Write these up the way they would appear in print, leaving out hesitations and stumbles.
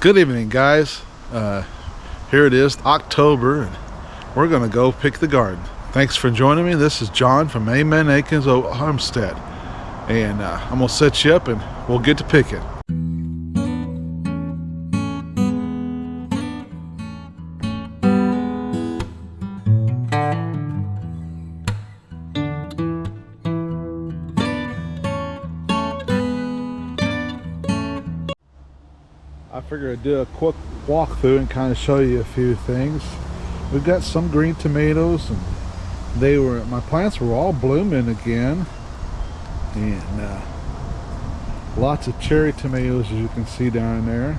Good evening, guys. Here it is, October, and we're going to go pick the garden. Thanks for joining me. This is John from Amen Acres Homestead, and I'm going to set you up and we'll get to picking. I figured I'd do a quick walkthrough and kind of show you a few things. We've got some green tomatoes, and my plants were all blooming again, and lots of cherry tomatoes, as you can see down there.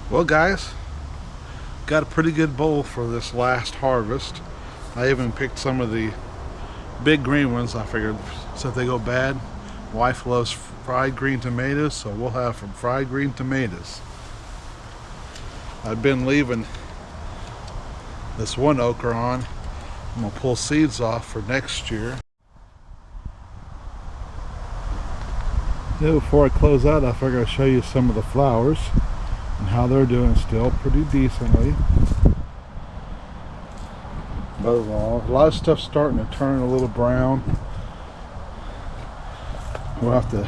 Well, guys, got a pretty good bowl for this last harvest. I even picked some of the big green ones. I figured so if they go bad, wife loves fried green tomatoes, so we'll have some fried green tomatoes. I've been leaving this one okra on. I'm gonna pull seeds off for next year. Yeah, before I close out, I figure I'll show you some of the flowers and how they're doing still pretty decently. But a lot of stuff's starting to turn a little brown. We'll have to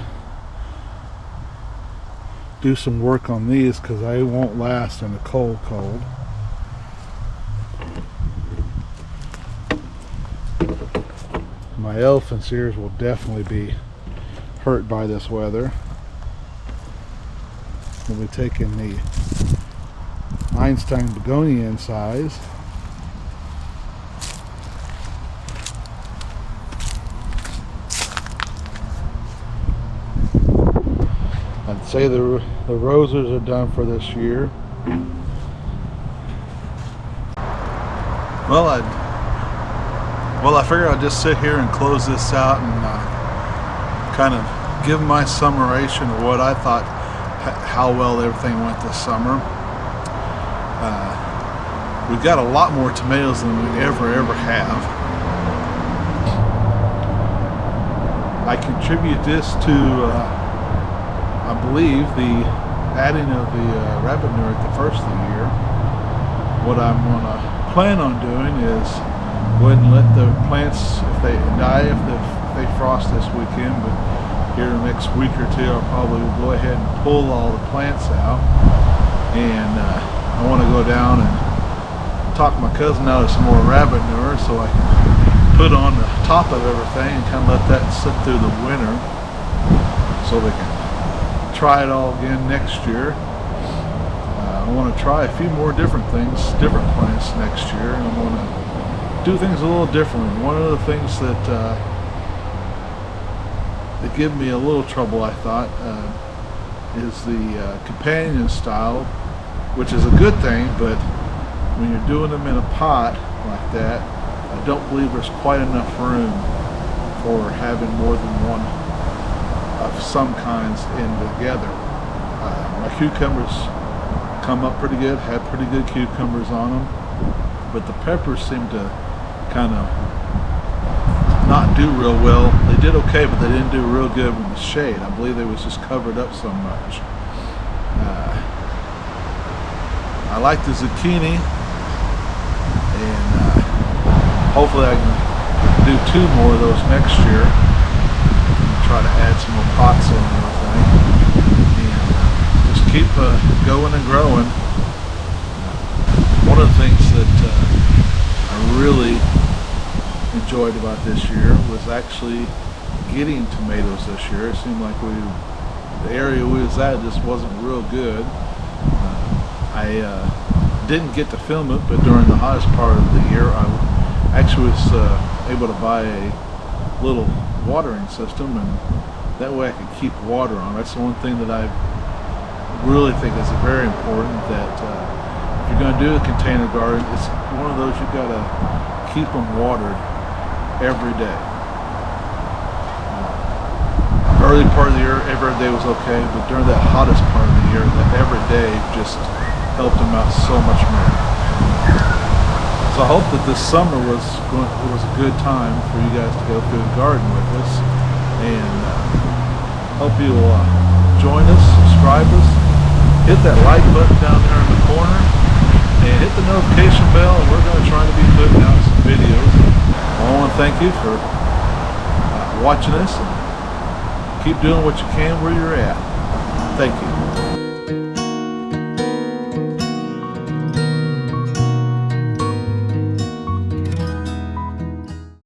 do some work on these because they won't last in the cold. My elephant's ears will definitely be hurt by this weather. We'll be taking the Einstein begonia in size. I'd say the roses are done for this year. Well, Well, I figure I'll just sit here and close this out and kind of give my summation of what I thought, how well everything went this summer. We've got a lot more tomatoes than we ever have. I contribute this to, I believe, the adding of the rabbit manure at the first of the year. What I'm going to plan on doing is go ahead and let the plants, if they die, if they frost this weekend, but here in the next week or two, I'll probably go ahead and pull all the plants out. And I want to go down and talk my cousin out of some more rabbit manure so I can put on the top of everything and kind of let that sit through the winter so they can try it all again next year. I want to try a few more different things, different plants next year, and I want to do things a little differently. One of the things that give me a little trouble, I thought, is the companion style, which is a good thing, but when you're doing them in a pot like that, I don't believe there's quite enough room for having more than one of some kinds in together. My cucumbers come up pretty good, had pretty good cucumbers on them, but the peppers seem to kind of not do real well. They did okay, but they didn't do real good in the shade. I believe they was just covered up so much. I like the zucchini, and hopefully I can do 2 more of those next year. Try to add some more pots in and everything, and just keep going and growing. One of the things that I really enjoyed about this year was actually getting tomatoes this year. It seemed like the area we was at just wasn't real good. I didn't get to film it, but during the hottest part of the year I actually was able to buy a little watering system, and that way I could keep water on. That's the one thing that I really think is very important, that if you're going to do a container garden, it's one of those you've got to keep them watered every day. Early part of the year, every day was okay, but during that hottest part of the year, that every day just helped them out so much more. So I hope that this summer was a good time for you guys to go through the garden with us, and hope you'll join us, subscribe us, hit that like button down there in the corner, and hit the notification bell, and we're going to try to be putting out some videos. I want to thank you for watching us, and keep doing what you can where you're at. Thank you.